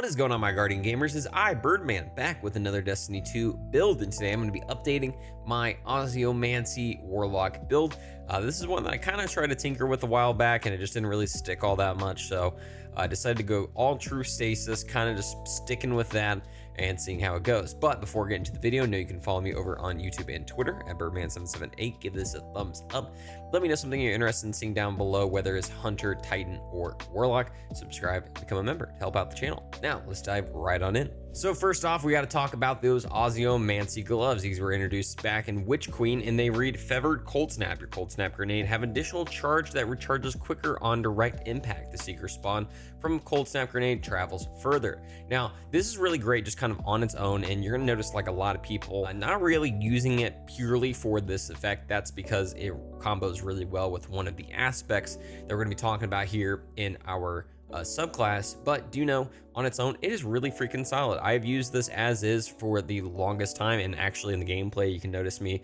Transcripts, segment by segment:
What is going on, my Guardian Gamers? Is I, Birdman, back with another Destiny 2 build, and today I'm going to be updating my Ozymandias Warlock build. This is one that I kind of tried to tinker with a while back, and it just didn't really stick all that much, so I decided to go all true stasis, kind of just sticking with that and seeing how it goes. But before getting to the video, know you can follow me over on YouTube and Twitter at Birdman778. Give this a thumbs up. Let me know something you're interested in seeing down below, whether it's Hunter, Titan, or Warlock. Subscribe and become a member to help out the channel. Now, let's dive right on in. So first off, we got to talk about those Ozymandias gloves. These were introduced back in Witch Queen, and they read Feathered Cold Snap. Your Cold Snap grenade have additional charge that recharges quicker on direct impact. The Seeker spawn from Cold Snap grenade travels further. Now, this is really great just kind of on its own, and you're gonna notice like a lot of people not really using it purely for this effect. That's because it combos really well with one of the aspects that we're gonna be talking about here in our subclass, but do know on its own it is really freaking solid. I've used this as is for the longest time, and actually in the gameplay you can notice me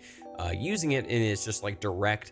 using it, and it's just like direct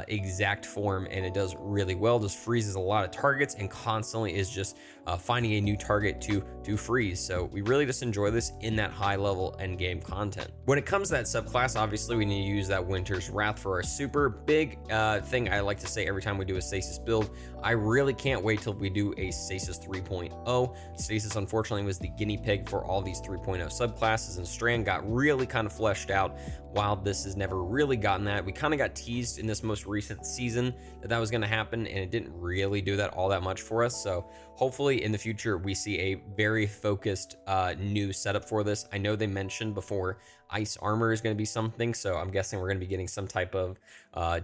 exact form, and it does really well. Just freezes a lot of targets and constantly is just finding a new target to freeze. So we really just enjoy this in that high level end game content. When it comes to that subclass, obviously we need to use that Winter's Wrath for our super big thing. I like to say every time we do a stasis build, I really can't wait till we do a stasis 3.0. Stasis unfortunately was the guinea pig for all these 3.0 subclasses, and Strand got really kind of fleshed out, while this has never really gotten that. We kind of got teased in this most recent season that was going to happen, and it didn't really do that all that much for us. So hopefully in the future we see a very focused new setup for this. I know they mentioned before ice armor is going to be something, so I'm guessing we're going to be getting some type of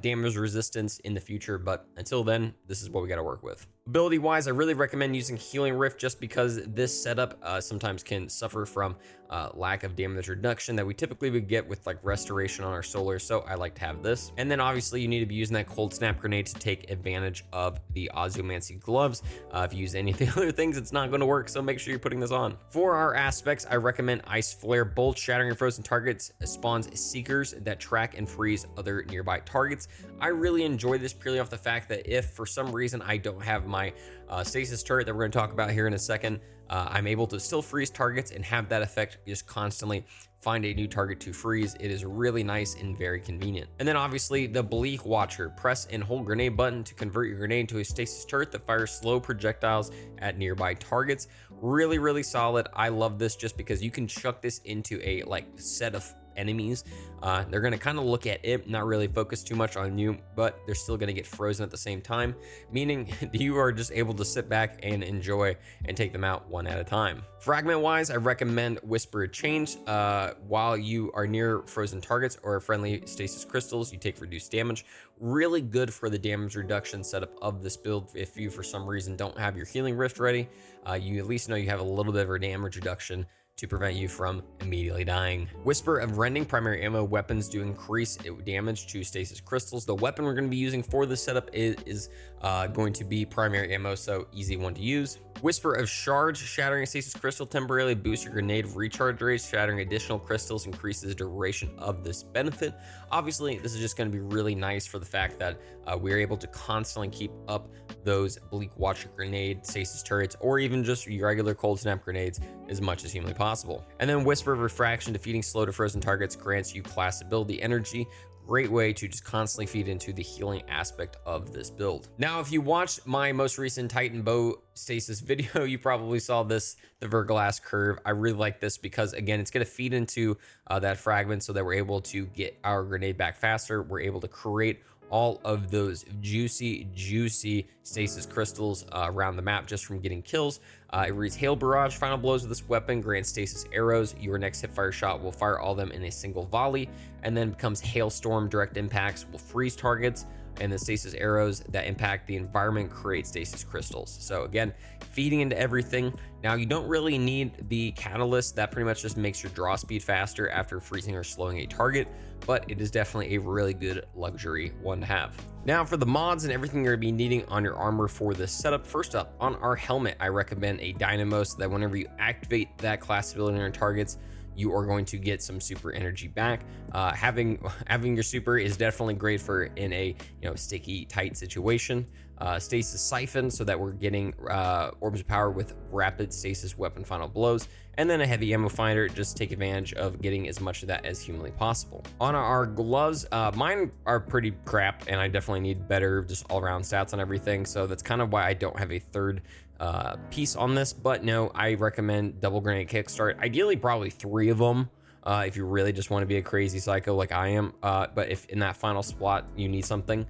damage resistance in the future, but until then, this is what we got to work with. Ability wise, I really recommend using Healing Rift just because this setup sometimes can suffer from lack of damage reduction that we typically would get with like restoration on our solar, so I like to have this. And then obviously you need to be using that Cold Snap grenade to take advantage of the Ozymandias gloves. If you use any of the other things, it's not going to work, so make sure you're putting this on. For our aspects, I recommend Ice Flare Bolt. Shattering your frozen targets spawns Seekers that track and freeze other nearby targets. I really enjoy this purely off the fact that if for some reason I don't have my stasis turret that we're going to talk about here in a second, I'm able to still freeze targets and have that effect just constantly find a new target to freeze. It is really nice and very convenient. And then obviously the Bleak Watcher. Press and hold grenade button to convert your grenade to a stasis turret that fires slow projectiles at nearby targets. Really solid. I love this just because you can chuck this into a like set of enemies. They're going to kind of look at it, not really focus too much on you, but they're still going to get frozen at the same time, meaning you are just able to sit back and enjoy and take them out one at a time. Fragment wise, I recommend Whisper Change. While you are near frozen targets or friendly stasis crystals, you take reduced damage. Really good for the damage reduction setup of this build. If you for some reason don't have your Healing Rift ready, you at least know you have a little bit of a damage reduction to prevent you from immediately dying. Whisper of Rending. Primary ammo weapons do increase damage to stasis crystals. The weapon we're going to be using for this setup is going to be primary ammo, so easy one to use. Whisper of Shards. Shattering a stasis crystal temporarily boosts your grenade recharge rate. Shattering additional crystals increases the duration of this benefit. Obviously, this is just going to be really nice for the fact that we're able to constantly keep up those Bleak Watcher grenade, stasis turrets, or even just your regular Cold Snap grenades as much as humanly possible. And then Whisper of Refraction. Defeating slow to frozen targets grants you class ability energy. Great way to just constantly feed into the healing aspect of this build. Now, if you watched my most recent Titan bow stasis video, you probably saw this, the Verglass curve. I really like this because again, it's going to feed into that fragment so that we're able to get our grenade back faster. We're able to create all of those juicy stasis crystals around the map just from getting kills. It reads Hail Barrage. Final blows with this weapon grants stasis arrows. Your next hipfire shot will fire all of them in a single volley, and then becomes Hailstorm. Direct impacts will freeze targets, and the stasis arrows that impact the environment create stasis crystals. So again, feeding into everything. Now you don't really need the catalyst. That pretty much just makes your draw speed faster after freezing or slowing a target, but it is definitely a really good luxury one to have. Now for the mods and everything you're gonna be needing on your armor for this setup. First up, on our helmet, I recommend a dynamo so that whenever you activate that class ability on your targets, you are going to get some super energy back. Having your super is definitely great for in a sticky tight situation. Stasis siphon, so that we're getting orbs of power with rapid stasis weapon final blows, and then a heavy ammo finder, just take advantage of getting as much of that as humanly possible. On our gloves, mine are pretty crap, and I definitely need better just all-around stats on everything, so that's kind of why I don't have a third piece on this. But no, I recommend double grenade kickstart, ideally probably 3 of them, if you really just want to be a crazy psycho like I am. But if in that final spot you need something,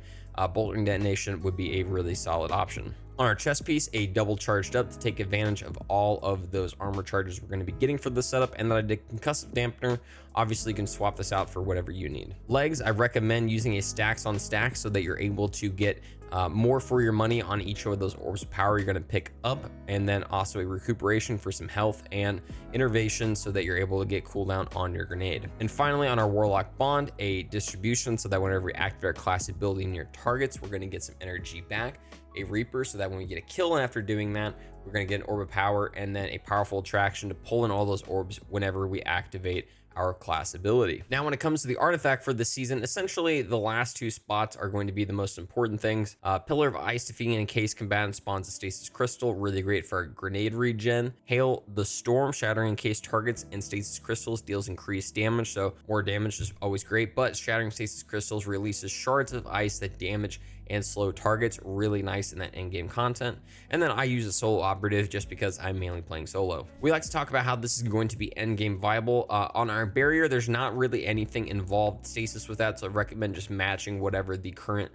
bolting detonation would be a really solid option. On our chest piece, a double charged up to take advantage of all of those armor charges we're going to be getting for this setup, and then I did concussive dampener. Obviously you can swap this out for whatever you need. Legs, I recommend using a stacks on stacks so that you're able to get more for your money on each of those orbs of power you're going to pick up, and then also a recuperation for some health and innervation so that you're able to get cooldown on your grenade. And finally, on our warlock bond, a distribution so that whenever we activate our class ability near targets, we're going to get some energy back. A reaper so that when we get a kill, and after doing that, we're going to get an orb of power, and then a powerful attraction to pull in all those orbs whenever we activate our class ability. Now, when it comes to the artifact for this season, essentially the last 2 spots are going to be the most important things. Pillar of Ice, defeating an encased combatant spawns a stasis crystal, really great for grenade regen. Hail the Storm, shattering encased targets and stasis crystals, deals increased damage, so more damage is always great, but shattering stasis crystals releases shards of ice that damage and slow targets, really nice in that endgame content. And then I use a solo operative just because I'm mainly playing solo. We like to talk about how this is going to be endgame viable. On our barrier, there's not really anything involved stasis with that, so I recommend just matching whatever the current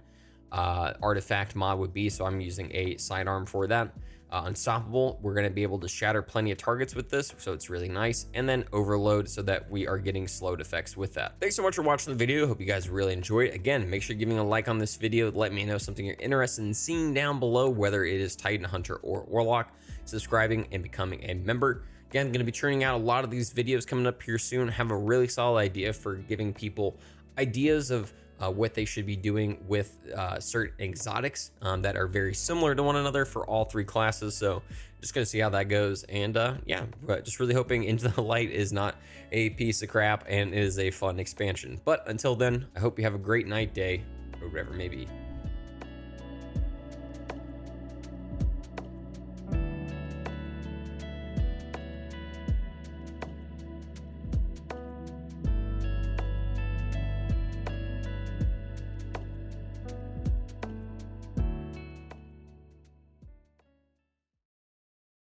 artifact mod would be, so I'm using a sidearm for that. Unstoppable, we're going to be able to shatter plenty of targets with this, so it's really nice. And then overload, so that we are getting slowed effects with that. Thanks so much for watching the video. Hope you guys really enjoyed it. Again, make sure you're giving a like on this video. Let me know something you're interested in seeing down below, whether it is Titan, Hunter, or Warlock. Subscribing and becoming a member. Again, I'm going to be churning out a lot of these videos coming up here soon. Have a really solid idea for giving people ideas of what they should be doing with certain exotics that are very similar to one another for all 3 classes. So just gonna see how that goes, and yeah, but just really hoping Into the Light is not a piece of crap and is a fun expansion. But until then, I hope you have a great night, day, or whatever it may be.